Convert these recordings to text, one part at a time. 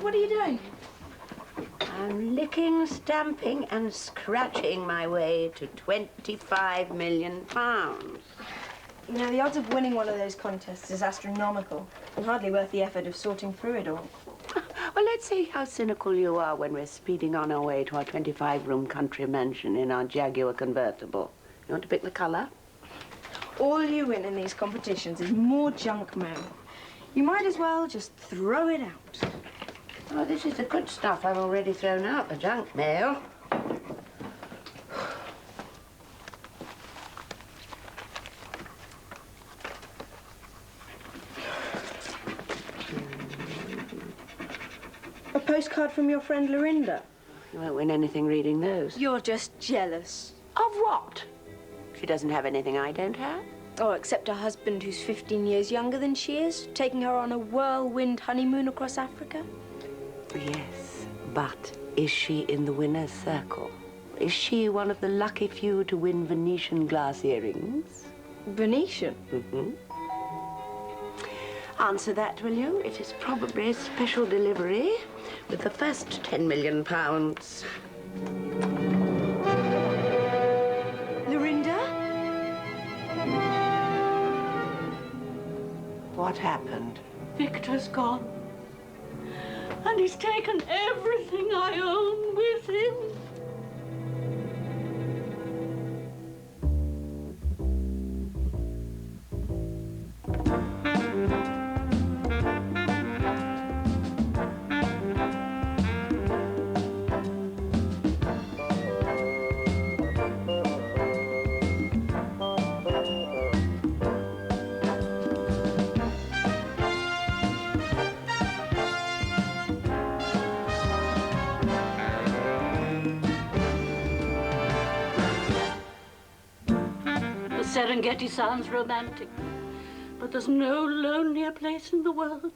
what are you doing? I'm licking, stamping and scratching my way to £25 million. You know, the odds of winning one of those contests is astronomical and hardly worth the effort of sorting through it all. Well, let's see how cynical you are when we're speeding on our way to our 25-room country mansion in our Jaguar convertible. You want to pick the colour? All you win in these competitions is more junk mail. You might as well just throw it out. Oh, this is the good stuff. I've already thrown out the junk mail. A postcard from your friend Lorinda. You won't win anything reading those. You're just jealous. Of what? She doesn't have anything I don't have. Oh, except a husband who's 15 years younger than she is, taking her on a whirlwind honeymoon across Africa. Yes, but is she in the winner's circle? Is she one of the lucky few to win Venetian glass earrings? Venetian? Mm-hmm. Answer that, will you? It is probably a special delivery with the first £10 million. Lorinda? What happened? Victor's gone. And he's taken everything I own with him. Serengeti sounds romantic, but there's no lonelier place in the world.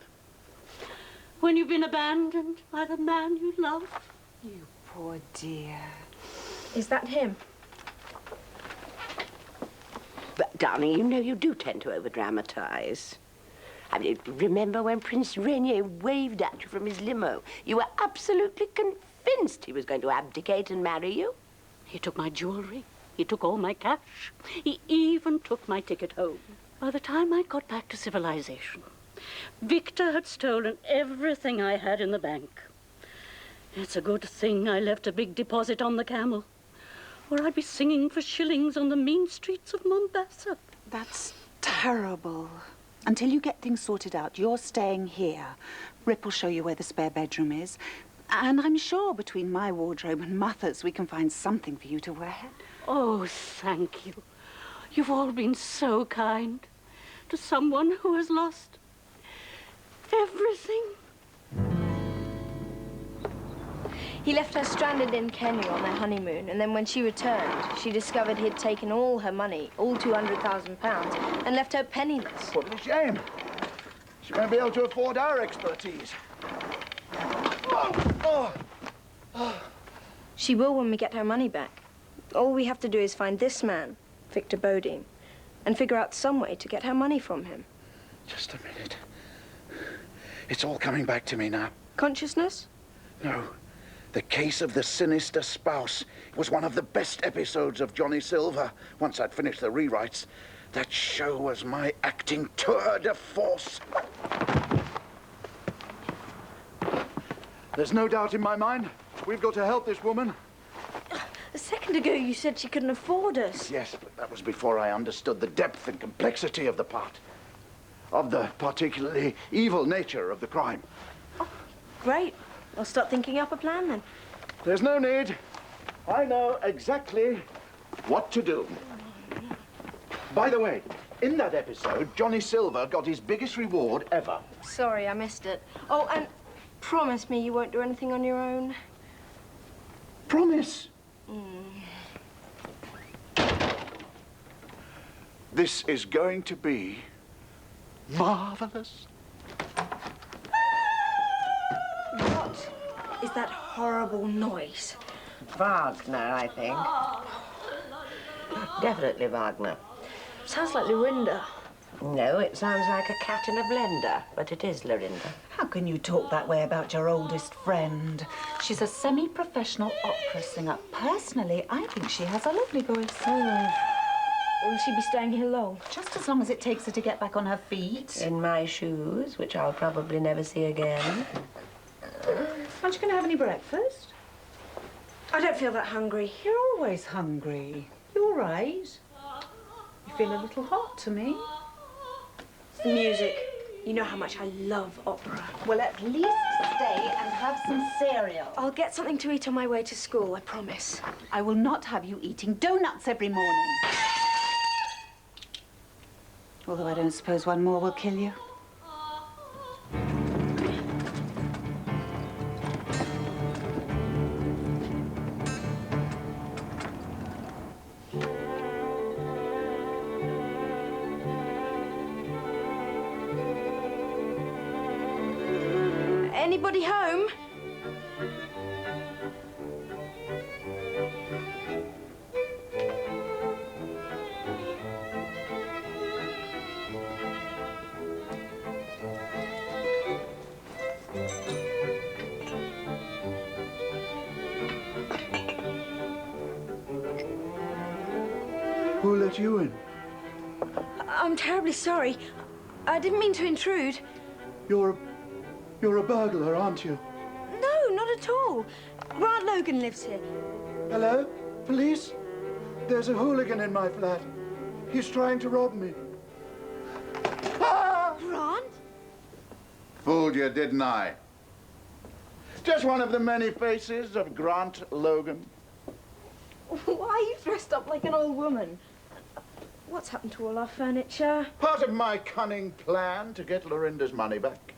When you've been abandoned by the man you love. You poor dear. Is that him? But, darling, you know you do tend to over-dramatize. I mean, remember when Prince Rainier waved at you from his limo? You were absolutely convinced he was going to abdicate and marry you. He took my jewelry. He took all my cash. He even took my ticket home. By the time I got back to civilization, Victor had stolen everything I had in the bank. It's a good thing I left a big deposit on the camel, or I'd be singing for shillings on the mean streets of Mombasa. That's terrible. Until you get things sorted out, you're staying here. Rip will show you where the spare bedroom is. And I'm sure between my wardrobe and Mother's, we can find something for you to wear. Oh, thank you. You've all been so kind to someone who has lost everything. He left her stranded in Kenya on their honeymoon, and then when she returned, she discovered he'd taken all her money, all £200,000, and left her penniless. What a shame. She won't be able to afford our expertise. She will when we get her money back. All we have to do is find this man, Victor Bodine, and figure out some way to get her money from him. Just a minute. It's all coming back to me now. Consciousness? No. The Case of the Sinister Spouse. It was one of the best episodes of Johnny Silver. Once I'd finished the rewrites, that show was my acting tour de force. There's no doubt in my mind. We've got to help this woman. A second ago, you said she couldn't afford us. Yes, but that was before I understood the depth and complexity of the part. Of the particularly evil nature of the crime. Oh, great. I'll start thinking up a plan, then. There's no need. I know exactly what to do. By the way, in that episode, Johnny Silver got his biggest reward ever. Sorry, I missed it. Oh, and promise me you won't do anything on your own. Promise. This is going to be marvelous. What is that horrible noise? Wagner, I think. Definitely Wagner. Sounds like Lorinda. No, it sounds like a cat in a blender, but it is Lorinda. How can you talk that way about your oldest friend? She's a semi-professional opera singer. Personally, I think she has a lovely voice. Will she be staying here long? Just as long as it takes her to get back on her feet. In my shoes, which I'll probably never see again. Aren't you going to have any breakfast? I don't feel that hungry. You're always hungry. You all right? You feel a little hot to me. It's the music. You know how much I love opera. Well, at least stay and have some cereal. I'll get something to eat on my way to school, I promise. I will not have you eating donuts every morning. Although I don't suppose one more will kill you. Anybody home? Who let you in? I'm terribly sorry. I didn't mean to intrude. You're a burglar, aren't you? No, not at all. Grant Logan lives here. Hello? Police? There's a hooligan in my flat. He's trying to rob me. Ah! Grant? Fooled you, didn't I? Just one of the many faces of Grant Logan. Why are you dressed up like an old woman? What's happened to all our furniture? Part of my cunning plan to get Lorinda's money back.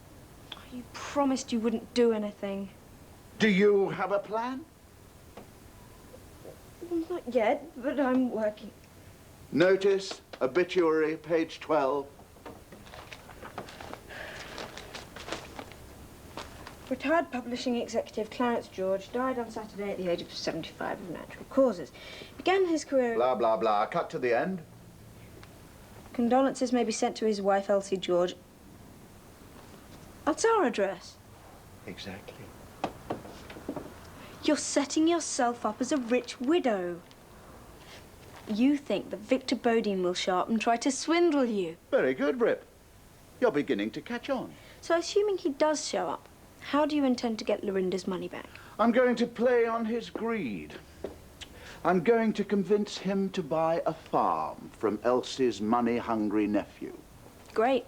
You promised you wouldn't do anything. Do you have a plan? Well, not yet, but I'm working. Notice, obituary, page 12. Retired publishing executive Clarence George died on Saturday at the age of 75 of natural causes. Began his career... Blah, blah, blah. Cut to the end. Condolences may be sent to his wife, Elsie George. That's our address. Exactly. You're setting yourself up as a rich widow. You think that Victor Bodine will show up and try to swindle you. Very good, Rip. You're beginning to catch on. So assuming he does show up, how do you intend to get Lorinda's money back? I'm going to play on his greed. I'm going to convince him to buy a farm from Elsie's money-hungry nephew. Great.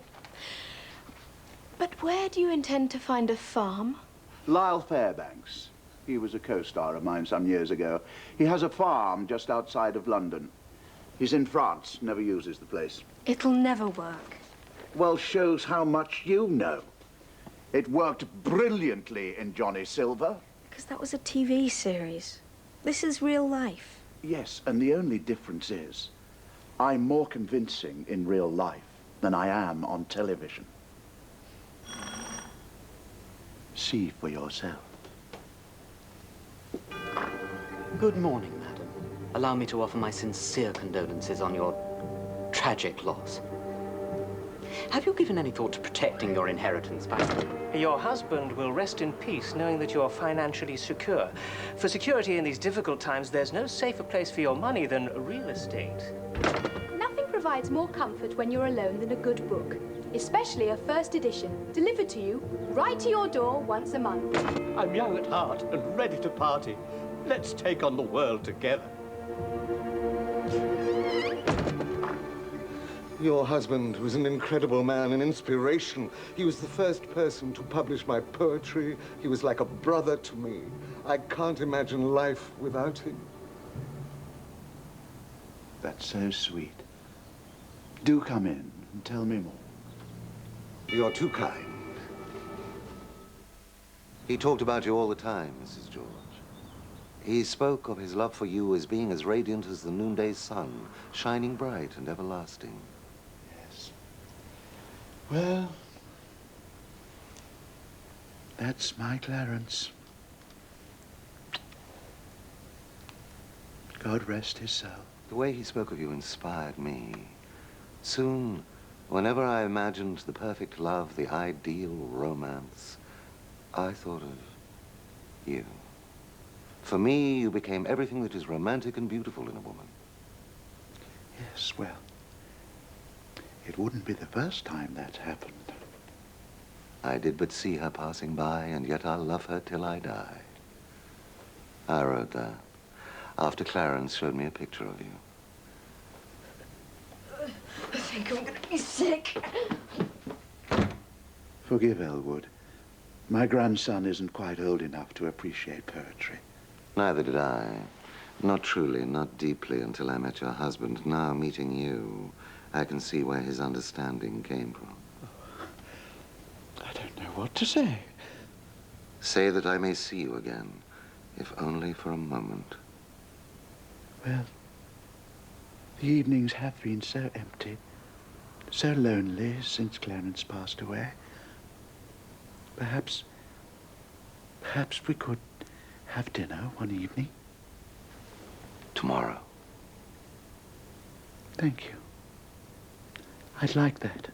But where do you intend to find a farm? Lyle Fairbanks. He was a co-star of mine some years ago. He has a farm just outside of London. He's in France, never uses the place. It'll never work. Well, shows how much you know. It worked brilliantly in Johnny Silver. Because that was a TV series. This is real life. Yes, and the only difference is I'm more convincing in real life than I am on television. See for yourself. Good morning, madam. Allow me to offer my sincere condolences on your tragic loss. Have you given any thought to protecting your inheritance by... Your husband will rest in peace knowing that you're financially secure. For security in these difficult times, there's no safer place for your money than real estate. Nothing provides more comfort when you're alone than a good book, especially a first edition, delivered to you right to your door once a month. I'm young at heart and ready to party. Let's take on the world together. Your husband was an incredible man, an inspiration. He was the first person to publish my poetry. He was like a brother to me. I can't imagine life without him. That's so sweet. Do come in and tell me more. You're too kind. He talked about you all the time, Mrs. George. He spoke of his love for you as being as radiant as the noonday sun, shining bright and everlasting. Yes. Well, that's my Clarence. God rest his soul. The way he spoke of you inspired me. Soon, whenever I imagined the perfect love, the ideal romance, I thought of you. For me, you became everything that is romantic and beautiful in a woman. Yes, well, it wouldn't be the first time that's happened. I did but see her passing by, and yet I'll love her till I die. I wrote that after Clarence showed me a picture of you. I think I'm going to be sick. Forgive Elwood. My grandson isn't quite old enough to appreciate poetry. Neither did I. Not truly, not deeply until I met your husband. Now, meeting you, I can see where his understanding came from. I don't know what to say. Say that I may see you again, if only for a moment. Well, the evenings have been so empty, so lonely since Clarence passed away. Perhaps we could have dinner one evening. Tomorrow. Thank you. I'd like that.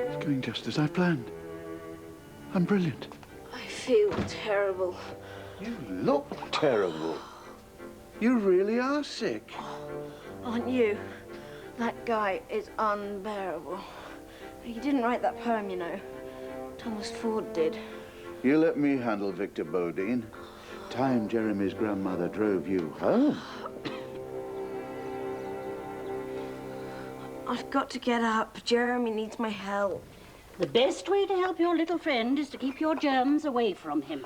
It's going just as I planned. I'm brilliant. I feel terrible. You look terrible. You really are sick. Aren't you? That guy is unbearable. He didn't write that poem, you know. Thomas Ford did. You let me handle Victor Bodine. Time Jeremy's grandmother drove you home. I've got to get up. Jeremy needs my help. The best way to help your little friend is to keep your germs away from him.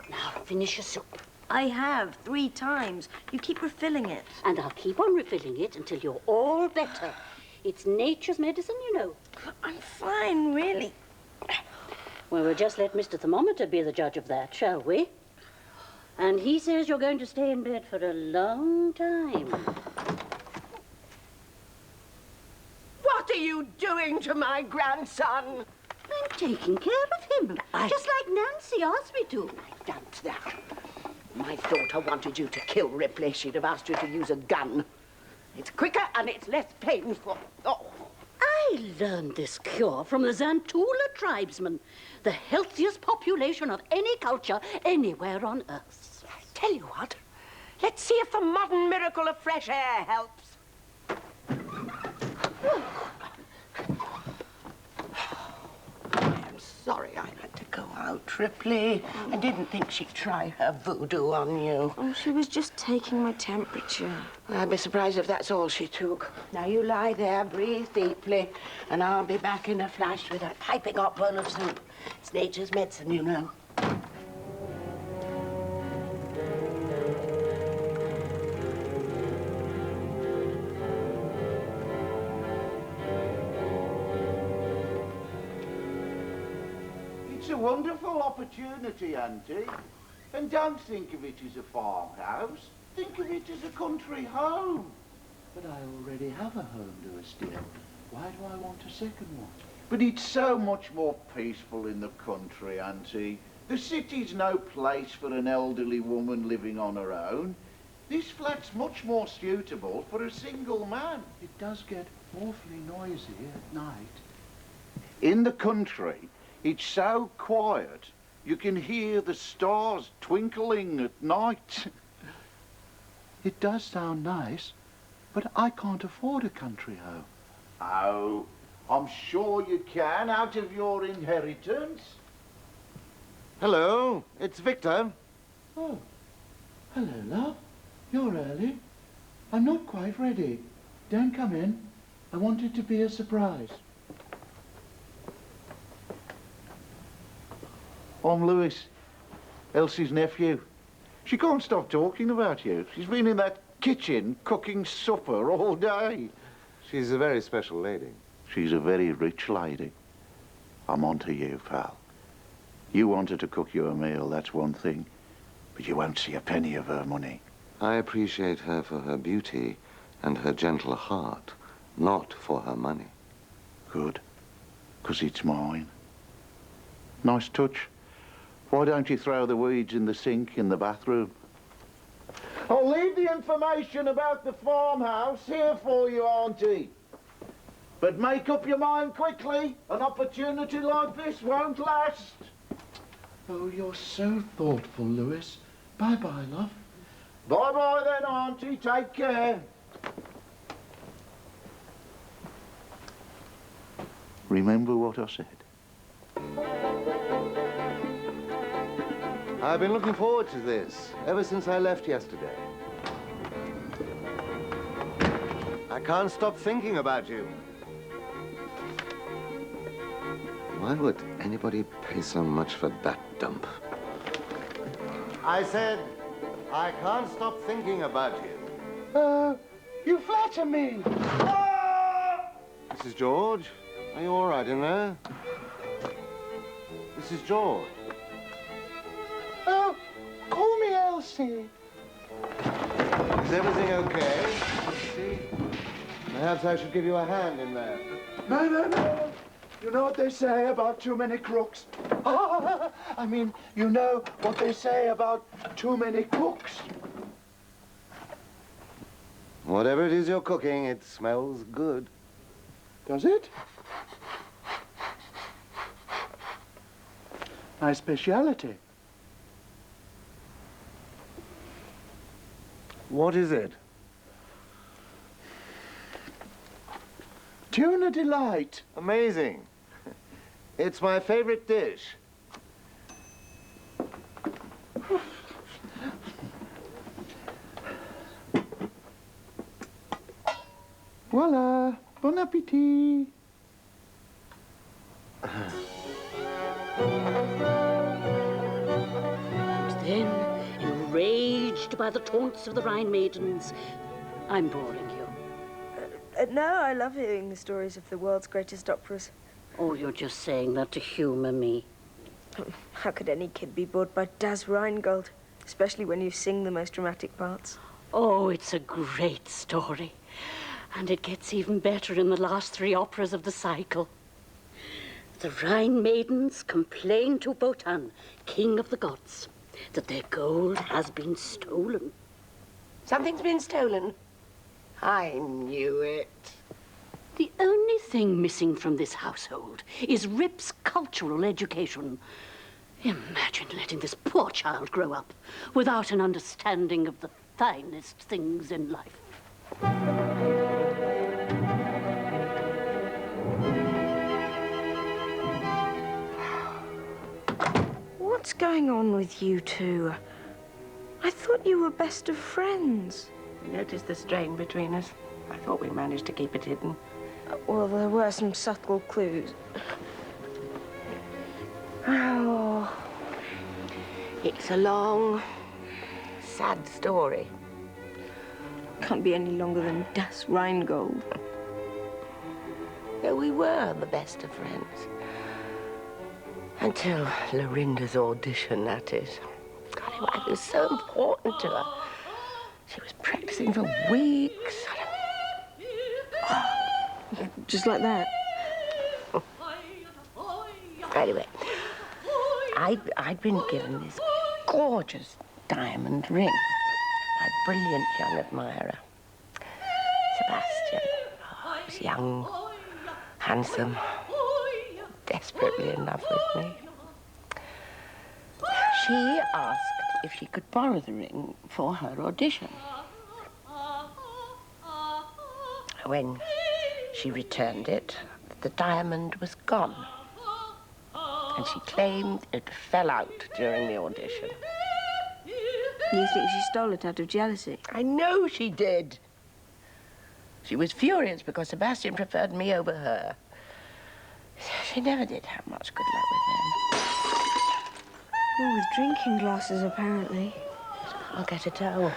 Now, finish your soup. I have 3 times. You keep refilling it. And I'll keep on refilling it until you're all better. It's nature's medicine, you know. I'm fine, really. Well, we'll just let Mr. Thermometer be the judge of that, shall we? And he says you're going to stay in bed for a long time. What are you doing to my grandson? I'm taking care of him, just like Nancy asked me to. I doubt that. My daughter wanted you to kill Ripley. She'd have asked you to use a gun. It's quicker and it's less painful. Oh. I learned this cure from the Zantula tribesmen, the healthiest population of any culture anywhere on Earth. I tell you what, let's see if the modern miracle of fresh air helps. I'm sorry I had to go out, Ripley. I didn't think she'd try her voodoo on you. Oh, she was just taking my temperature. I'd be surprised if that's all she took. Now you lie there, breathe deeply, and I'll be back in a flash with a piping hot bowl of soup. It's nature's medicine, you know. It's a wonderful opportunity, Auntie. And don't think of it as a farmhouse. Think of it as a country home. But I already have a home to a steal. Why do I want a second one? But it's so much more peaceful in the country, Auntie. The city's no place for an elderly woman living on her own. This flat's much more suitable for a single man. It does get awfully noisy at night. In the country, it's so quiet, you can hear the stars twinkling at night. It does sound nice, but I can't afford a country home. Oh, I'm sure you can, out of your inheritance. Hello, it's Victor. Oh, hello, love. You're early. I'm not quite ready. Don't come in. I want it to be a surprise. I'm Louis, Elsie's nephew. She can't stop talking about you. She's been in that kitchen cooking supper all day. She's a very special lady. She's a very rich lady. I'm on to you, pal. You want her to cook you a meal, that's one thing. But you won't see a penny of her money. I appreciate her for her beauty and her gentle heart, not for her money. Good, 'cause it's mine. Nice touch. Why don't you throw the weeds in the sink in the bathroom? I'll leave the information about the farmhouse here for you, Auntie. But make up your mind quickly. An opportunity like this won't last. Oh, you're so thoughtful, Louis. Bye-bye, love. Bye-bye then, Auntie. Take care. Remember what I said. I've been looking forward to this ever since I left yesterday. I can't stop thinking about you. Why would anybody pay so much for that dump? I said, I can't stop thinking about you. You flatter me. Mrs. George, are you all right in there? Mrs. George. Oh, call me Elsie. Is everything okay? See? Perhaps I should give you a hand in there. No, no, no. You know what they say about too many crooks? I mean, you know what they say about too many cooks? Whatever it is you're cooking, it smells good. Does it? My speciality. What is it? Tuna delight. Amazing. It's my favorite dish. Voila. Bon appétit. And then, enraged by the taunts of the Rhine maidens, I'm boring you. No, I love hearing the stories of the world's greatest operas. Oh, you're just saying that to humor me. How could any kid be bored by Das Rheingold? Especially when you sing the most dramatic parts. Oh, it's a great story. And it gets even better in the last 3 operas of the cycle. The Rhine maidens complain to Wotan, king of the gods, that their gold has been stolen. Something's been stolen. I knew it. The only thing missing from this household is Rip's cultural education. Imagine letting this poor child grow up without an understanding of the finest things in life. What's going on with you two? I thought you were best of friends. Noticed the strain between us. I thought we managed to keep it hidden. Well, there were some subtle clues. Oh. It's a long, sad story. Can't be any longer than Das Rheingold. Though we were the best of friends. Until Lorinda's audition, that is. God, it was so important to her. She was practicing for weeks. Just like that? Anyway, I'd been given this gorgeous diamond ring by a brilliant young admirer, Sebastian. Oh, he was young, handsome, desperately in love with me. She asked if she could borrow the ring for her audition. When she returned it, the diamond was gone. And she claimed it fell out during the audition. You think she stole it out of jealousy? I know she did. She was furious because Sebastian preferred me over her. She never did have much good luck with men. Oh, with drinking glasses, apparently. I'll get a towel.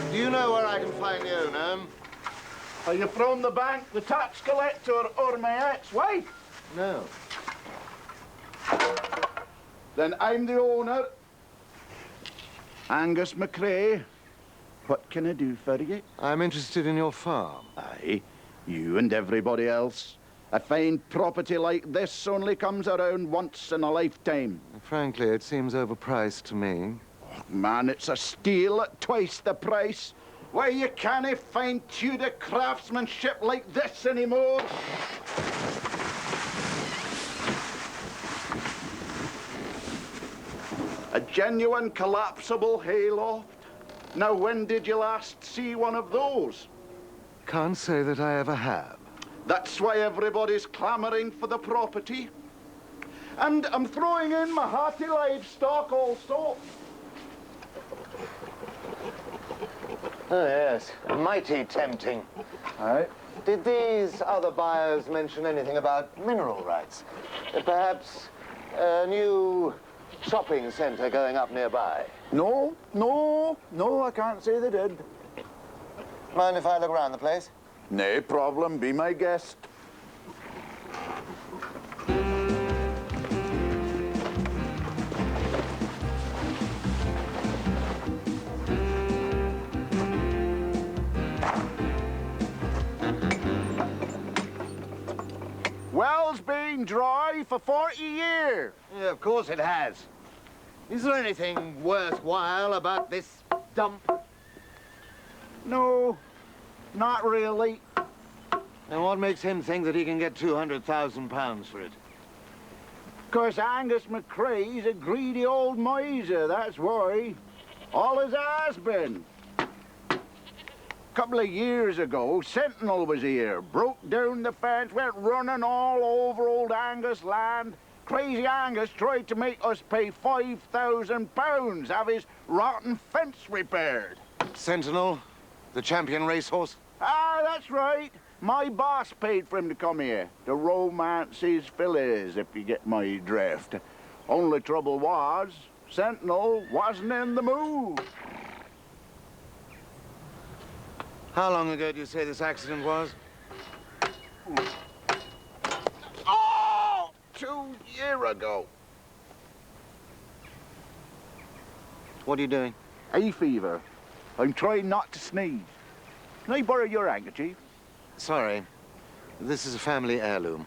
Do you know where I can find you, Nam? Are you from the bank, the tax collector, or my ex-wife? No. Then I'm the owner. Angus McCrae. What can I do for you? I'm interested in your farm. Aye, you and everybody else. A fine property like this only comes around once in a lifetime. Frankly, it seems overpriced to me. Oh, man, it's a steal at twice the price. Why, you can't find Tudor craftsmanship like this anymore. A genuine collapsible hayloft. Now, when did you last see one of those? Can't say that I ever have. That's why everybody's clamoring for the property. And I'm throwing in my hearty livestock also. Oh, yes. Mighty tempting. Aye. Did these other buyers mention anything about mineral rights? Perhaps a new shopping centre going up nearby? No, I can't say they did. Mind if I look around the place? No problem, be my guest. Well's been dry for 40 years. Yeah, of course it has. Is there anything worthwhile about this dump? No, not really. And what makes him think that he can get £200,000 for it? 'Cause Angus McCrae's a greedy old miser, that's why. Always has been. Couple of years ago, Sentinel was here, broke down the fence, went running all over old Angus' land. Crazy Angus tried to make us pay £5,000, have his rotten fence repaired. Sentinel, the champion racehorse? Ah, that's right. My boss paid for him to come here, to romance his fillies, if you get my drift. Only trouble was, Sentinel wasn't in the mood. How long ago do you say this accident was? Oh! 2 years ago. What are you doing? Hay fever. I'm trying not to sneeze. Can I borrow your handkerchief? Sorry. This is a family heirloom.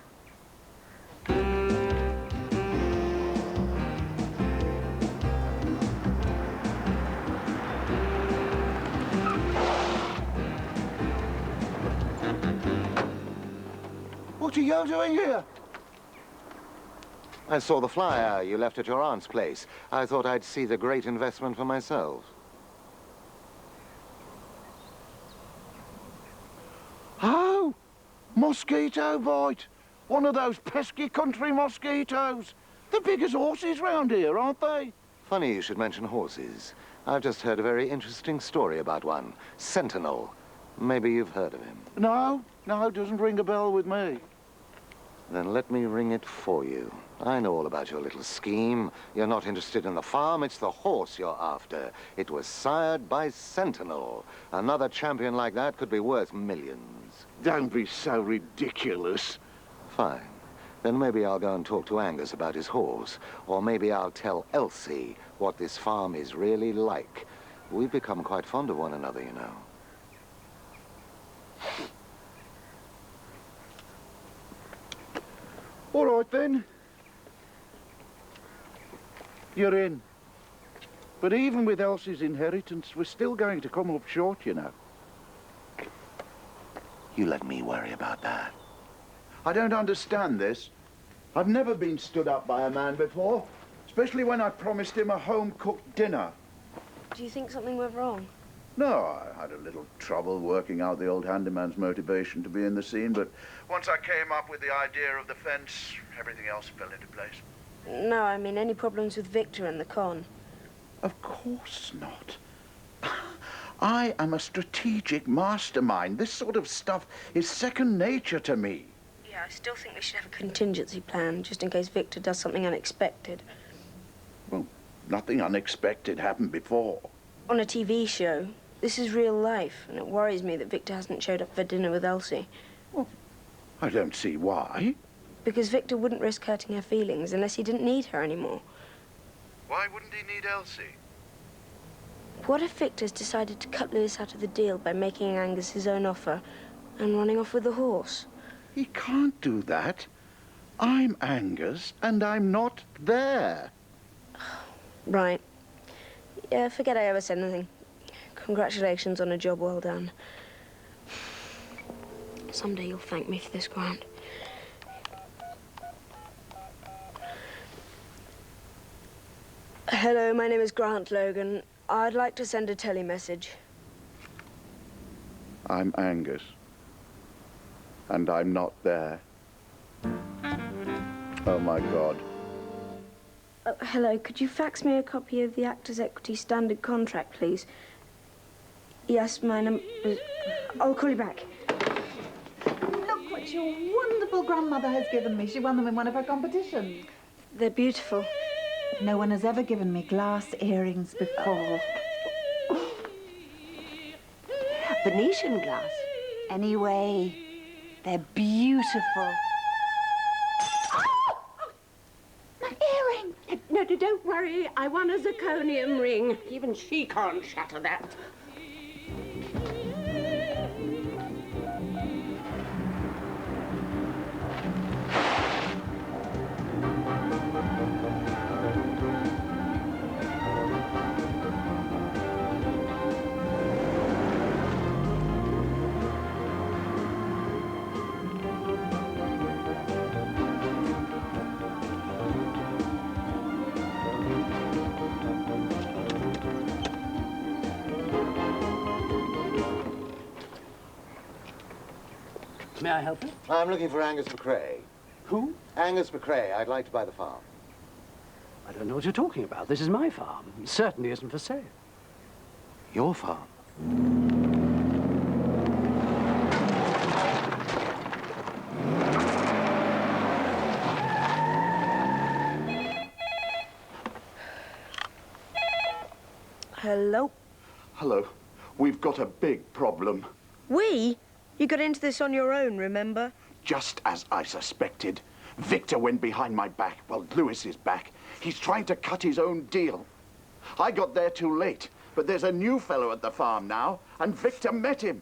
What are you doing here? I saw the flyer you left at your aunt's place. I thought I'd see the great investment for myself. Oh, mosquito bite. One of those pesky country mosquitoes. The biggest horses round here, aren't they? Funny you should mention horses. I've just heard a very interesting story about one. Sentinel. Maybe you've heard of him. No, it doesn't ring a bell with me. Then let me ring it for you. I know all about your little scheme. You're not interested in the farm, it's the horse you're after. It was sired by Sentinel. Another champion like that could be worth millions. Don't be so ridiculous. Fine. Then maybe I'll go and talk to Angus about his horse. Or maybe I'll tell Elsie what this farm is really like. We've become quite fond of one another, you know. All right, then. You're in. But even with Elsie's inheritance, we're still going to come up short, you know. You let me worry about that. I don't understand this. I've never been stood up by a man before, especially when I promised him a home-cooked dinner. Do you think something went wrong? No, I had a little trouble working out the old handyman's motivation to be in the scene, but once I came up with the idea of the fence, everything else fell into place. No, I mean any problems with Victor and the con. Of course not. I am a strategic mastermind. This sort of stuff is second nature to me. Yeah, I still think we should have a contingency plan, just in case Victor does something unexpected. Well, nothing unexpected happened before. On a TV show. This is real life, and it worries me that Victor hasn't showed up for dinner with Elsie. Well, I don't see why. Because Victor wouldn't risk hurting her feelings unless he didn't need her anymore. Why wouldn't he need Elsie? What if Victor's decided to cut Lewis out of the deal by making Angus his own offer and running off with the horse? He can't do that. I'm Angus, and I'm not there. Right. Yeah, forget I ever said anything. Congratulations on a job well done. Someday you'll thank me for this, Grant. Hello, my name is Grant Logan. I'd like to send a tele-message. I'm Angus, and I'm not there. Oh, my God. Hello, could you fax me a copy of the Actors' Equity Standard Contract, please? Yes, my number is... I'll call you back. Look what your wonderful grandmother has given me. She won them in one of her competitions. They're beautiful. No one has ever given me glass earrings before. Venetian glass. Anyway, they're beautiful. My earring! No, don't worry. I won a zirconium ring. Even she can't shatter that. May I help you? I'm looking for Angus McCrae. Who? Angus McCrae. I'd like to buy the farm. I don't know what you're talking about. This is my farm. It certainly isn't for sale. Your farm? Hello? Hello. We've got a big problem. We? You got into this on your own, remember? Just as I suspected. Victor went behind my back. Well, Lewis is back. He's trying to cut his own deal. I got there too late, but there's a new fellow at the farm now, and Victor met him.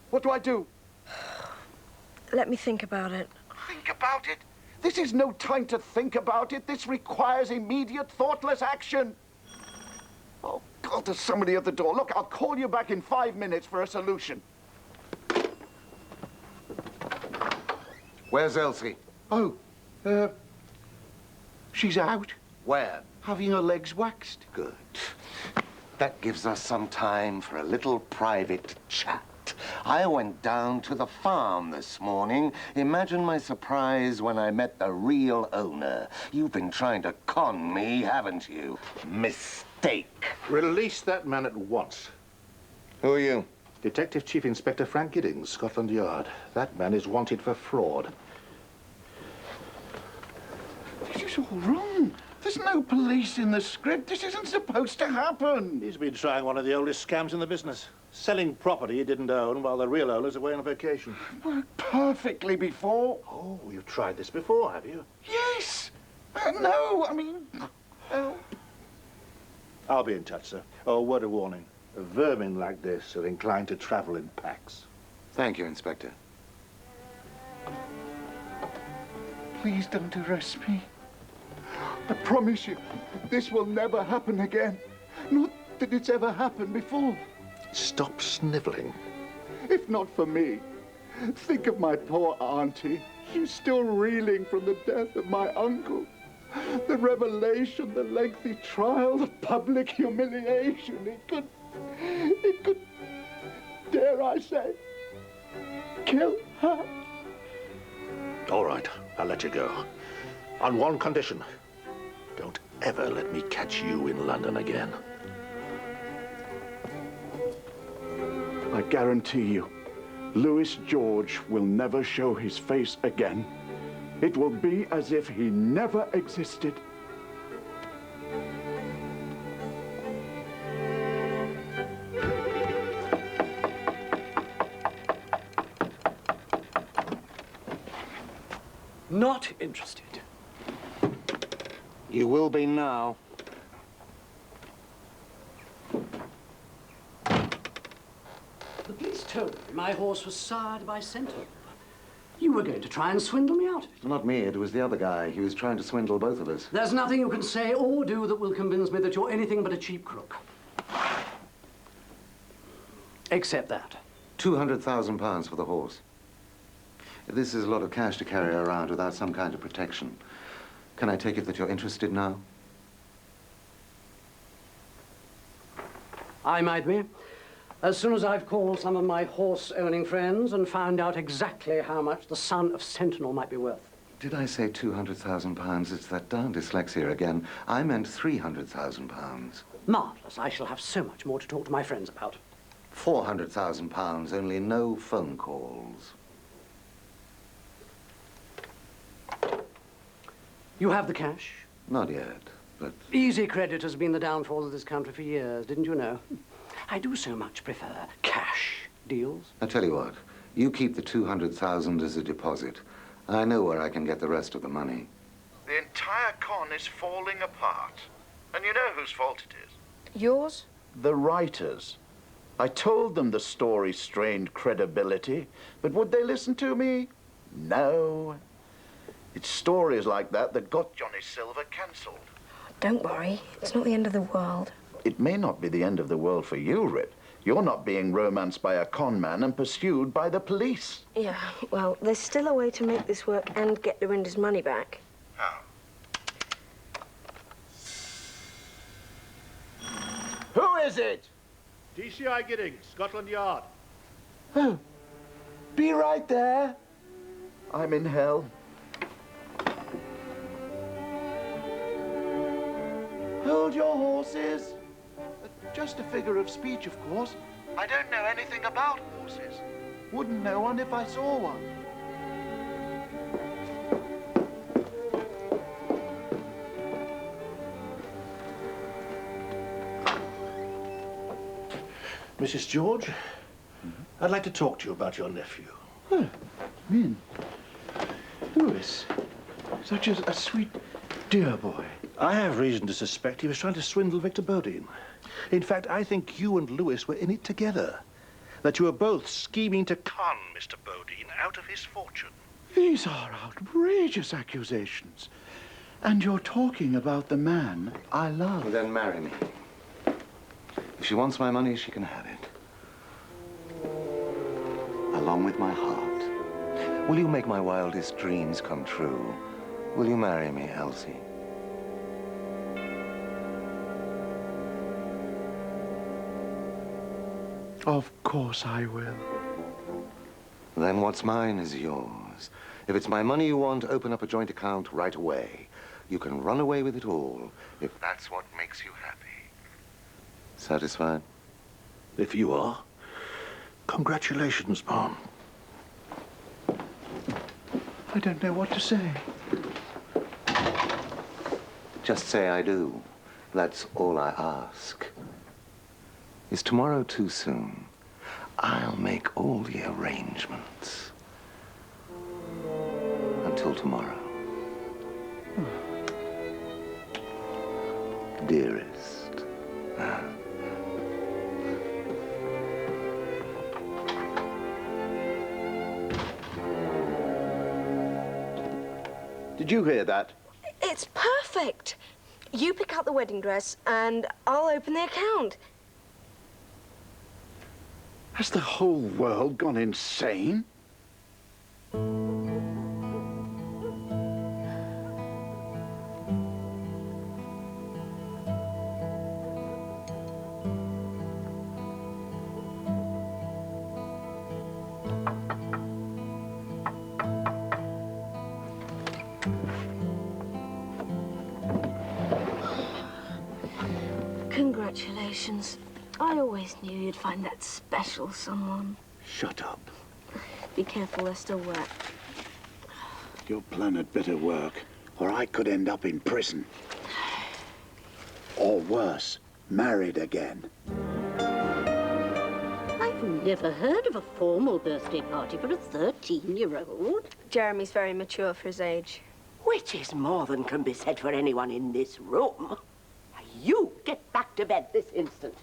What do I do? Let me think about it. Think about it? This is no time to think about it. This requires immediate, thoughtless action. Oh, God, there's somebody at the door. Look, I'll call you back in 5 minutes for a solution. Where's Elsie? Oh, she's out. Where? Having her legs waxed. Good. That gives us some time for a little private chat. I went down to the farm this morning. Imagine my surprise when I met the real owner. You've been trying to con me, haven't you? Mistake. Release that man at once. Who are you? Detective Chief Inspector Frank Giddings, Scotland Yard. That man is wanted for fraud. This is all wrong. There's no police in the script. This isn't supposed to happen. He's been trying one of the oldest scams in the business. Selling property he didn't own while the real owner's away on vacation. Worked perfectly before. Oh, you've tried this before, have you? Yes. No, I mean... I'll be in touch, sir. Oh, word of warning. Vermin like this are inclined to travel in packs. Thank you, Inspector. Please don't arrest me. I promise you, this will never happen again. Not that it's ever happened before. Stop sniveling. If not for me, think of my poor auntie. She's still reeling from the death of my uncle. The revelation, the lengthy trial, the public humiliation. It could, dare I say, kill her. All right, I'll let you go. On one condition. Don't ever let me catch you in London again. I guarantee you, Louis George will never show his face again. It will be as if he never existed. Not interested. You will be now. told me my horse was sired by Sentinel. You were going to try and swindle me out of it. Not me, it was the other guy. He was trying to swindle both of us. There's nothing you can say or do that will convince me that you're anything but a cheap crook. Except that. £200,000 for the horse. This is a lot of cash to carry around without some kind of protection. Can I take it that you're interested now? I might be. As soon as I've called some of my horse-owning friends and found out exactly how much the son of Sentinel might be worth. Did I say £200,000? It's that darn dyslexia again. I meant £300,000. Marvellous. I shall have so much more to talk to my friends about. £400,000, only no phone calls. You have the cash? Not yet, but... Easy credit has been the downfall of this country for years, didn't you know? I do so much prefer cash deals. I tell you what, you keep the 200,000 as a deposit. I know where I can get the rest of the money. The entire con is falling apart. And you know whose fault it is? Yours? The writers. I told them the story strained credibility, but would they listen to me? No. It's stories like that that got Johnny Silver cancelled. Don't worry. It's not the end of the world. It may not be the end of the world for you, Rip. You're not being romanced by a con man and pursued by the police. Yeah, well, there's still a way to make this work and get Dorinda's money back. How? Who is it? DCI Giddings, Scotland Yard. Oh, be right there. I'm in hell. Hold your horses. Just a figure of speech, of course. I don't know anything about horses. Wouldn't know one if I saw one. Mrs. George, I'd like to talk to you about your nephew. Oh, Min. Louis. Such a sweet, dear boy. I have reason to suspect he was trying to swindle Victor Bodine. In fact, I think you and Louis were in it together. That you were both scheming to con Mr. Bodine out of his fortune. These are outrageous accusations. And you're talking about the man I love. Well, then marry me. If she wants my money, she can have it. Along with my heart. Will you make my wildest dreams come true? Will you marry me, Elsie? Of course I will. Then what's mine is yours. If it's my money you want, open up a joint account right away. You can run away with it all, if that's what makes you happy. Satisfied? If you are, congratulations, Mom. I don't know what to say. Just say I do. That's all I ask. Is tomorrow too soon? I'll make all the arrangements. Until tomorrow. Dearest. Did you hear that? It's perfect. You pick out the wedding dress and I'll open the account. Has the whole world gone insane? Congratulations. I always knew you'd find that special someone. Shut up. Be careful, they're still wet. Your plan had better work, or I could end up in prison. Or worse, married again. I've never heard of a formal birthday party for a 13-year-old. Jeremy's very mature for his age. Which is more than can be said for anyone in this room. You get back to bed this instant.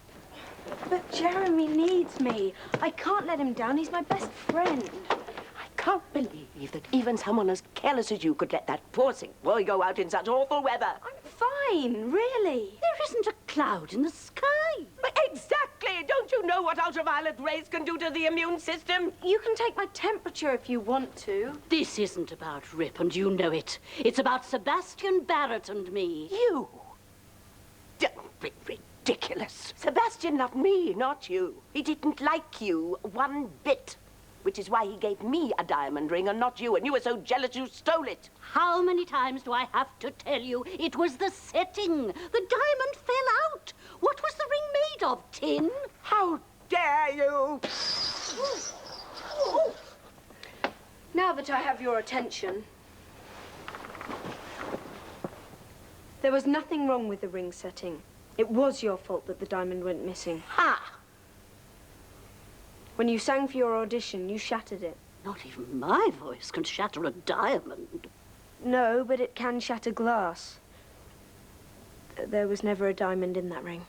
But Jeremy needs me. I can't let him down. He's my best friend. I can't believe that even someone as careless as you could let that poor sick boy go out in such awful weather. I'm fine, really. There isn't a cloud in the sky. But exactly! Don't you know what ultraviolet rays can do to the immune system? You can take my temperature if you want to. This isn't about Rip, and you know it. It's about Sebastian Barrett and me. You? Don't be ridiculous. Sebastian loved me, not you. He didn't like you one bit. Which is why he gave me a diamond ring and not you, and you were so jealous you stole it. How many times do I have to tell you it was the setting? The diamond fell out. What was the ring made of? Tin? How dare you? Now that I have your attention, there was nothing wrong with the ring setting. It was your fault that the diamond went missing. Ha! When you sang for your audition, you shattered it. Not even my voice can shatter a diamond. No, but it can shatter glass. There was never a diamond in that ring.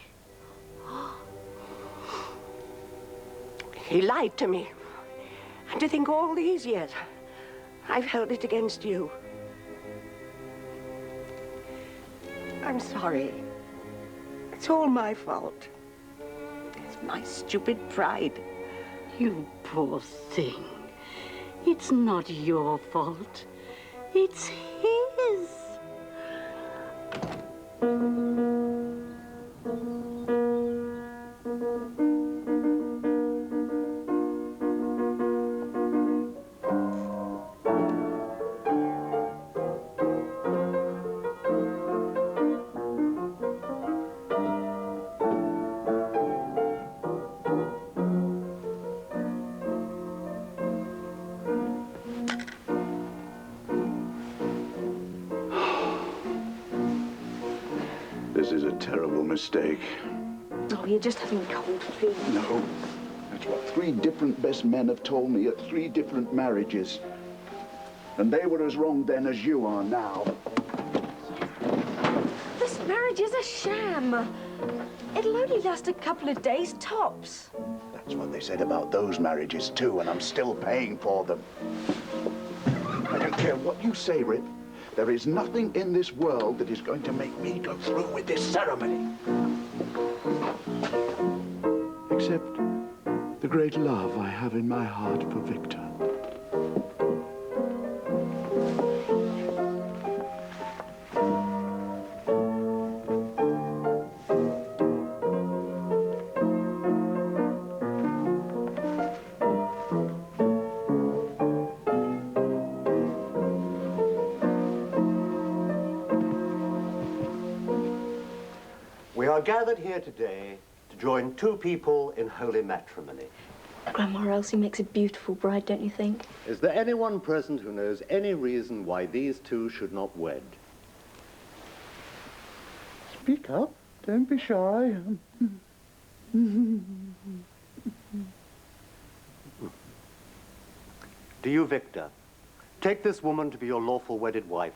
He lied to me. And to think all these years, I've held it against you. I'm sorry. It's all my fault. It's my stupid pride. You poor thing. It's not your fault. It's his. This is a terrible mistake. Oh, you're just having cold feet. No. That's what 3 different best men have told me at 3 different marriages. And they were as wrong then as you are now. This marriage is a sham. It'll only last a couple of days, tops. That's what they said about those marriages, too, and I'm still paying for them. I don't care what you say, Rip. There is nothing in this world that is going to make me go through with this ceremony. Except the great love I have in my heart for Victor. We are gathered here today to join 2 people in holy matrimony. Grandma Elsie makes a beautiful bride, don't you think? Is there anyone present who knows any reason why these 2 should not wed? Speak up. Don't be shy. Do you, Victor, take this woman to be your lawful wedded wife,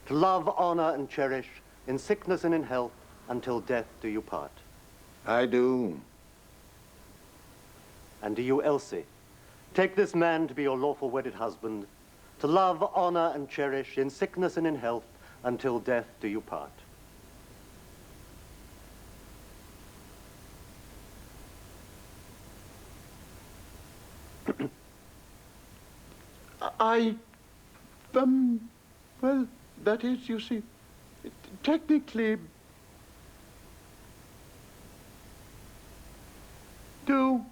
to love, honor, and cherish, in sickness and in health, until death do you part? I do. And do you, Elsie, take this man to be your lawful wedded husband, to love, honor, and cherish, in sickness and in health, until death do you part? Well, that is, you see, technically, do.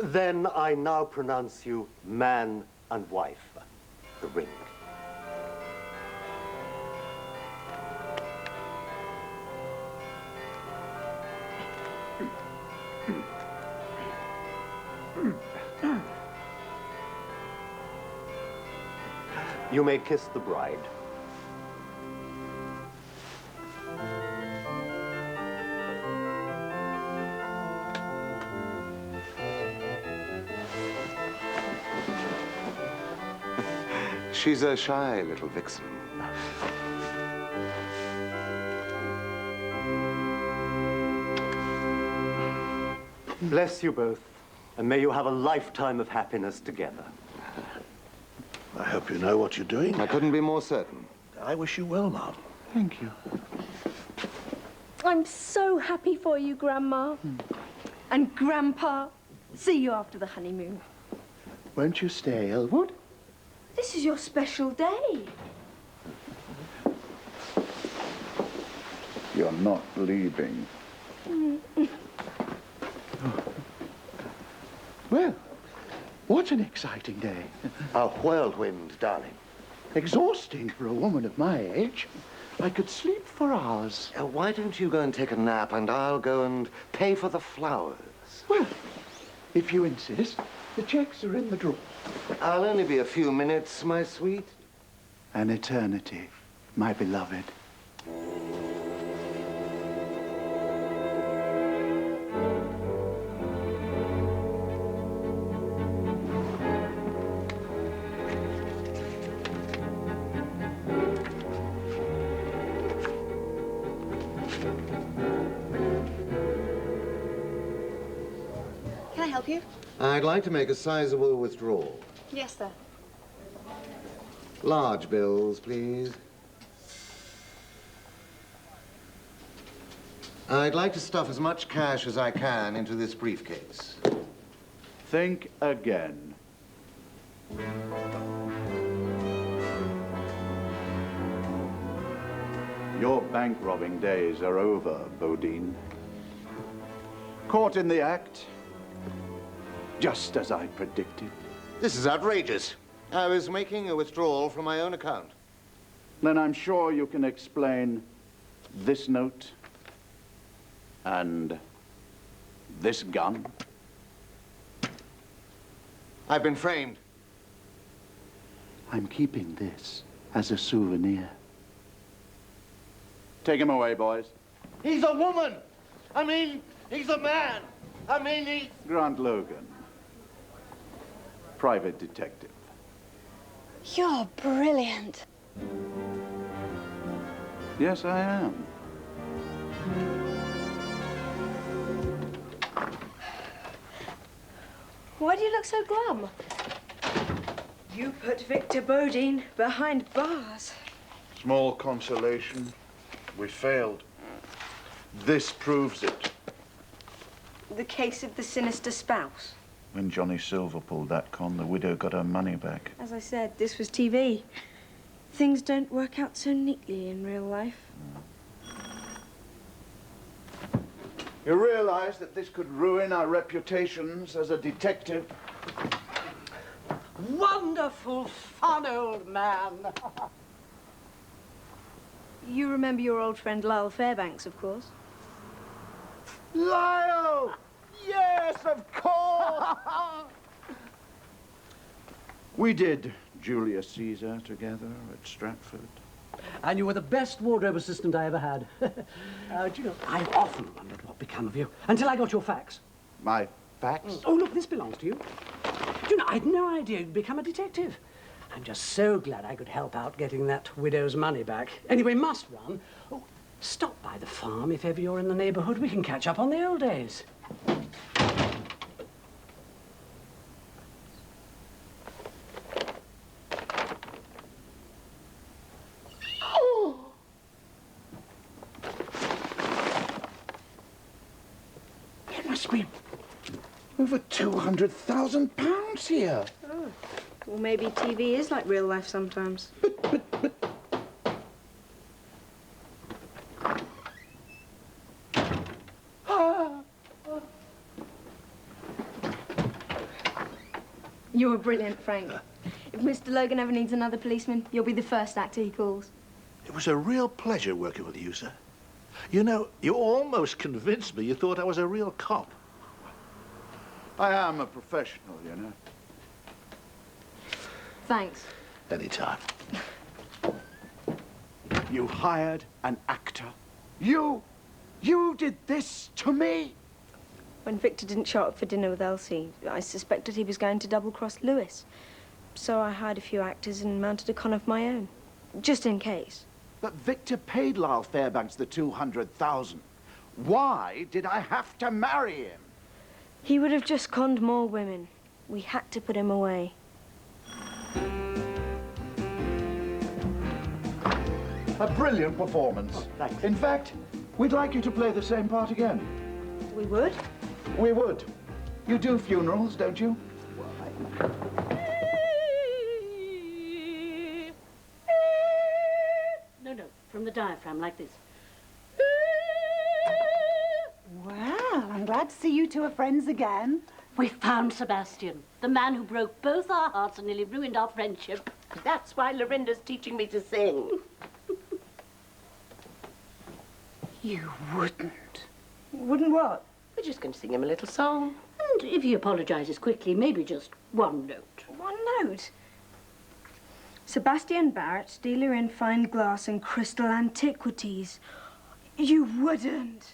Then I now pronounce you man and wife. The ring. You may kiss the bride. She's a shy little vixen. Bless you both, and may you have a lifetime of happiness together. I hope you know what you're doing. I couldn't be more certain. I wish you well, Mom. Thank you. I'm so happy for you, Grandma. And Grandpa. See you after the honeymoon. Won't you stay, Elwood? This is your special day. You're not leaving. Well, what an exciting day. A whirlwind, darling. Exhausting for a woman of my age. I could sleep for hours. Why don't you go and take a nap, and I'll go and pay for the flowers? Well, if you insist, the checks are in the drawer. I'll only be a few minutes, my sweet. An eternity, my beloved. Can I help you? I'd like to make a sizable withdrawal. Yes, sir. Large bills, please. I'd like to stuff as much cash as I can into this briefcase. Think again. Your bank robbing days are over, Bodine. Caught in the act, just as I predicted. This is outrageous. I was making a withdrawal from my own account. Then I'm sure you can explain this note and this gun. I've been framed. I'm keeping this as a souvenir. Take him away, boys. He's a woman. I mean, he's a man. I mean, he... Grant Logan, private detective. You're brilliant. Yes, I am. Why do you look so glum? You put Victor Bodine behind bars. Small consolation. We failed. This proves it. The case of the sinister spouse. When Johnny Silver pulled that con, the widow got her money back. As I said, this was TV. Things don't work out so neatly in real life. You realize that this could ruin our reputations as a detective? Wonderful fun, old man. You remember your old friend Lyle Fairbanks, of course. Lyle! Yes, of course! We did Julius Caesar together at Stratford. And you were the best wardrobe assistant I ever had. Do you know, I've often wondered what become of you, until I got your fax. My fax? Oh, look, this belongs to you. Do you know, I'd no idea you'd become a detective. I'm just so glad I could help out getting that widow's money back. Anyway, must run. Oh, stop by the farm if ever you're in the neighborhood. We can catch up on the old days. There must be over £200,000 here. Oh. Well, maybe TV is like real life sometimes. You were brilliant, Frank. If Mr. Logan ever needs another policeman, you'll be the first actor he calls. It was a real pleasure working with you, sir. You know, you almost convinced me you thought I was a real cop. I am a professional, you know. Thanks. Anytime. You hired an actor. You did this to me? When Victor didn't show up for dinner with Elsie, I suspected he was going to double-cross Lewis. So I hired a few actors and mounted a con of my own, just in case. But Victor paid Lyle Fairbanks the $200,000. Why did I have to marry him? He would have just conned more women. We had to put him away. A brilliant performance. In fact, we'd like you to play the same part again. We would? We would. You do funerals, don't you? No, from the diaphragm, like this. Well, I'm glad to see you two are friends again. We found Sebastian, the man who broke both our hearts and nearly ruined our friendship. That's why Lorinda's teaching me to sing. You wouldn't. Wouldn't what? We're just going to sing him a little song. And if he apologizes quickly, maybe just one note. One note? Sebastian Barrett, dealer in fine glass and crystal antiquities. You wouldn't.